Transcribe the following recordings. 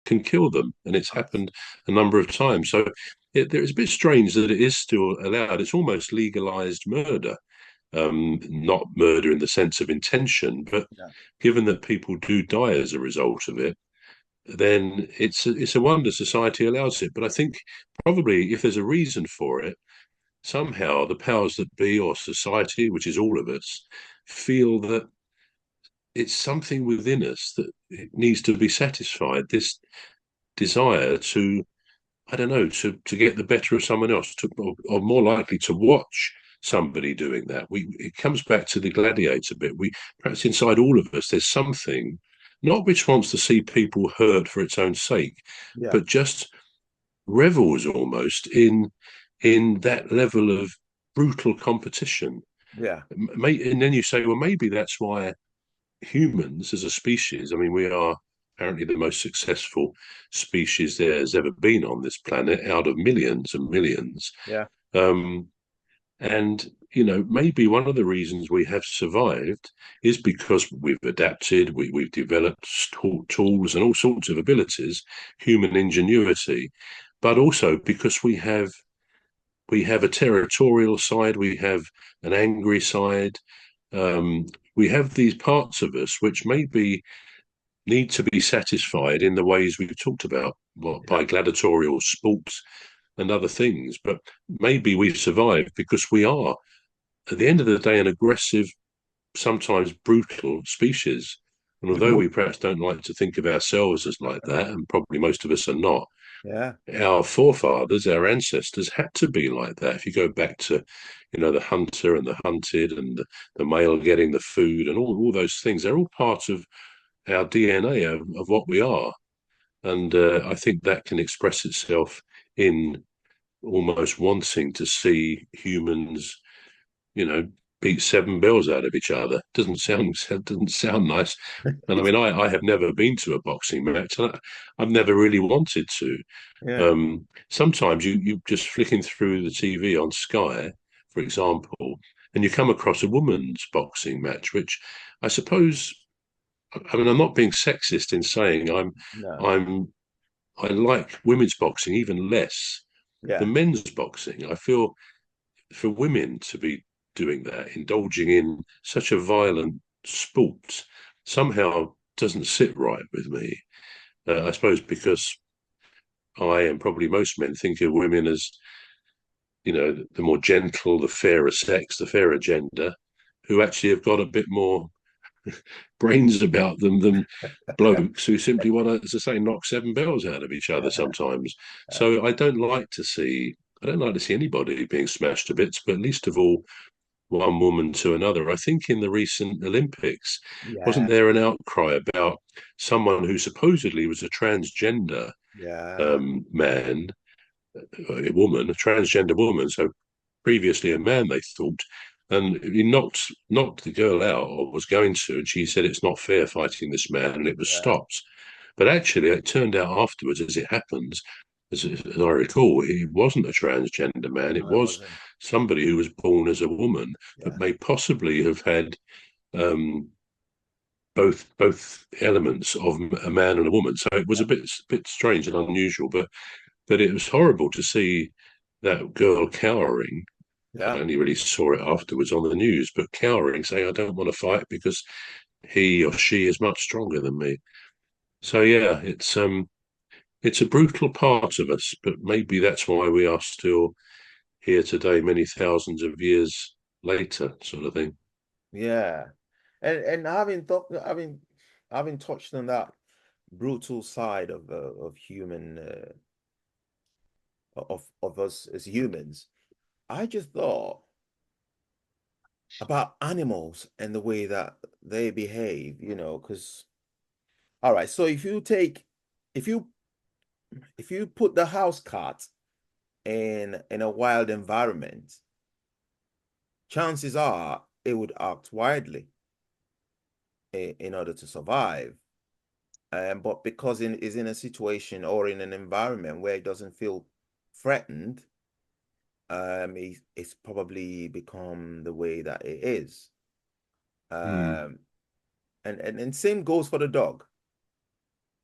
can kill them, and it's happened a number of times. So it's a bit strange that it is still allowed. It's almost legalized murder, not murder in the sense of intention, but Yeah. given that people do die as a result of it, then it's a wonder society allows it. But I think probably if there's a reason for it, somehow the powers that be or society, which is all of us, feel that it's something within us that it needs to be satisfied. This desire to, I don't know, to get the better of someone else, or more likely to watch somebody doing that. It comes back to the gladiator bit. We perhaps inside all of us, there's something not which wants to see people hurt for its own sake, Yeah. but just revels almost in that level of brutal competition. Yeah. And then you say, well, maybe that's why humans as a species, I mean, we are apparently the most successful species there has ever been on this planet out of millions and millions. Yeah. Um, and, maybe one of the reasons we have survived is because we've adapted, we've developed tools and all sorts of abilities, human ingenuity, but also because we have a territorial side, we have an angry side, we have these parts of us which maybe need to be satisfied in the ways we've talked about, Yeah. by gladiatorial sports and other things. But maybe we've survived because we are, at the end of the day, an aggressive, sometimes brutal species. And The although mo- we perhaps don't like to think of ourselves as like that, and probably most of us are not, yeah. our forefathers, our ancestors had to be like that. If you go back to, the hunter and the hunted and the male getting the food and all those things, they're all part of our DNA of what we are. And I think that can express itself in almost wanting to see humans, you know, beat seven bells out of each other. Doesn't sound nice. And I mean, I have never been to a boxing match, and I've never really wanted to. Yeah. Sometimes you just flicking through the TV on Sky, for example, and you come across a women's boxing match, which I suppose, I mean, I'm not being sexist in saying No. I'm I like women's boxing even less Yeah. than men's boxing. I feel for women to be doing that, indulging in such a violent sport, somehow doesn't sit right with me. I suppose because I and probably most men think of women as, the more gentle, the fairer sex, the fairer gender, who actually have got a bit more brains about them than blokes who simply want to, as I say, knock seven bells out of each other sometimes. So I don't like to see anybody being smashed to bits, but least of all one woman to another. I think in the recent Olympics, wasn't Yeah. there an outcry about someone who supposedly was a transgender Yeah. man, a woman, a transgender woman, so previously a man, they thought, and he knocked the girl out, or was going to, and she said it's not fair fighting this man, and it was Yeah. stopped. But actually, it turned out afterwards, as it happens, as I recall, he wasn't a transgender man. It No, it was wasn't. somebody who was born as a woman, but Yeah. may possibly have had um, both elements of a man and a woman. So it was Yeah. a bit strange and unusual, but it was horrible to see that girl cowering. I Yeah. only really saw it afterwards on the news, but cowering, saying, I don't want to fight because he or she is much stronger than me. So yeah, it's a brutal part of us, but maybe that's why we are still here today, many thousands of years later, sort of thing. Yeah. And having touched on that brutal side of human of us as humans, I just thought about animals and the way that they behave, because all right, so if you if you put the house cat in a wild environment, chances are it would act wildly in order to survive. But because it is in a situation or in an environment where it doesn't feel threatened, it's probably become the way that it is. Hmm. Um, and same goes for the dog.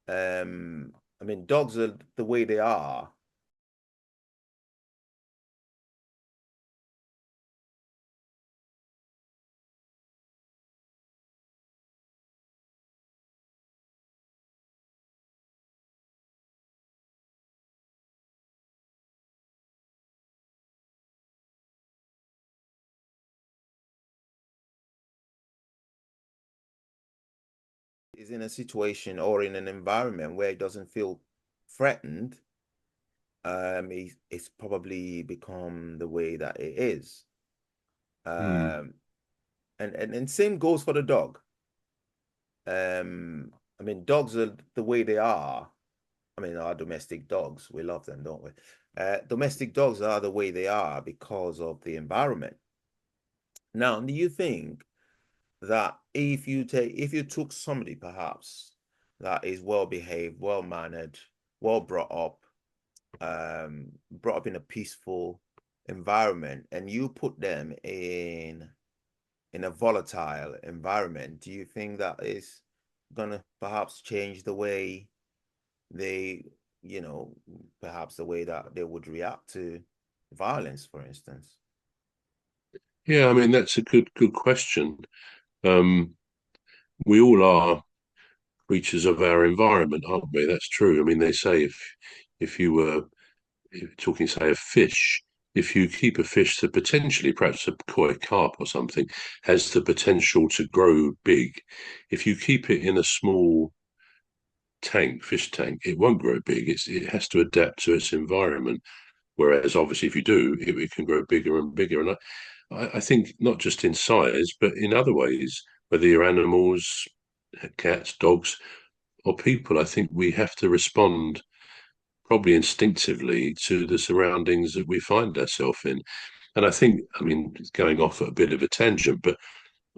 Um, I mean, dogs are the way they are. Is in a situation or in an environment where it doesn't feel threatened, it's probably become the way that it is. Mm. And same goes for the dog. I mean, dogs are the way they are. I mean, our domestic dogs, we love them, don't we? Domestic dogs are the way they are because of the environment. Now, do you think that if you took somebody perhaps that is well behaved, well mannered, well brought up in a peaceful environment, and you put them in a volatile environment, do you think that is gonna perhaps change the way they, perhaps the way that they would react to violence, for instance? Yeah, I mean that's a good question. Um, we all are creatures of our environment, aren't we? That's true. I mean, they say if you were talking, say, of fish, if you keep a fish that potentially, perhaps a koi carp or something, has the potential to grow big, if you keep it in a small fish tank, it won't grow big. It has to adapt to its environment. Whereas, obviously, if you do, it can grow bigger and bigger. And I think not just in size, but in other ways, whether you're animals, cats, dogs, or people, I think we have to respond probably instinctively to the surroundings that we find ourselves in. And I think, I mean, it's going off at a bit of a tangent, but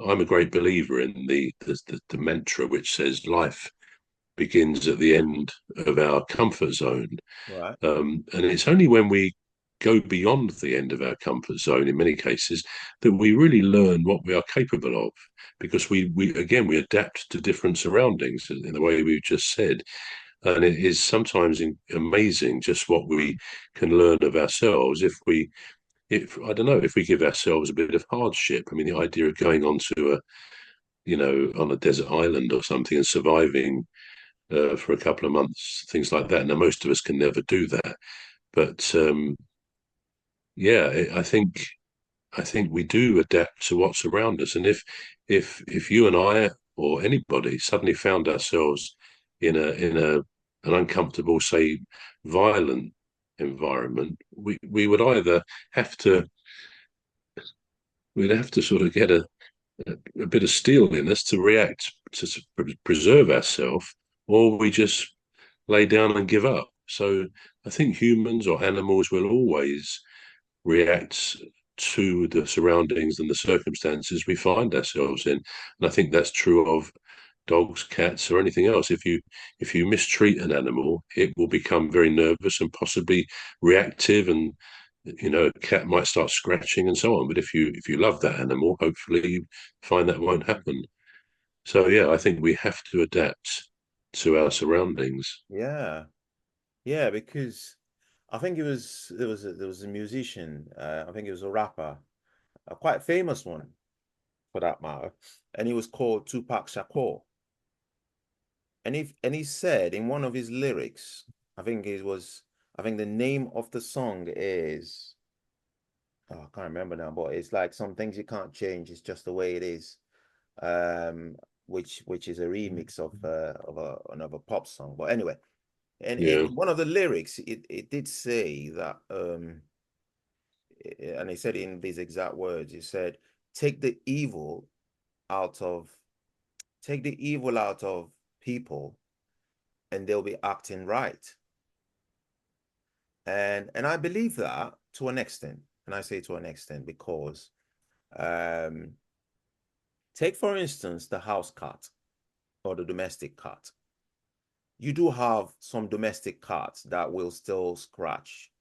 I'm a great believer in the mantra which says life begins at the end of our comfort zone. Right. And it's only when we go beyond the end of our comfort zone, in many cases, that we really learn what we are capable of. Because we adapt to different surroundings in the way we've just said. And it is sometimes amazing just what we can learn of ourselves if I don't know, if we give ourselves a bit of hardship. I mean, the idea of going onto on a desert island or something and surviving for a couple of months, things like that. Now, most of us can never do that, but yeah, I think we do adapt to what's around us. And if you and I or anybody suddenly found ourselves in a an uncomfortable, say, violent environment, we would either have to we'd have to sort of get a bit of steel in us to react to preserve ourselves, or we just lay down and give up. So I think humans or animals will always react to the surroundings and the circumstances we find ourselves in. And I think that's true of dogs, cats, or anything else. If you mistreat an animal, it will become very nervous and possibly reactive, and a cat might start scratching and so on. But if you love that animal, hopefully you find that won't happen. So yeah, I think we have to adapt to our surroundings. Yeah. Yeah, because I think there was a musician, I think it was a rapper, a quite famous one for that matter, and he was called Tupac Shakur. And he said in one of his lyrics, I think the name of the song is, oh, I can't remember now, but it's like some things you can't change, it's just the way it is. Um, which is a remix of another pop song. But anyway, and Yeah, in one of the lyrics, it did say that, and he said it in these exact words, he said, take the evil out of take the evil out of people and they'll be acting right. And I believe that to an extent. And I say to an extent because, um, take for instance the house cat or the domestic cat. You do have some domestic cats that will still scratch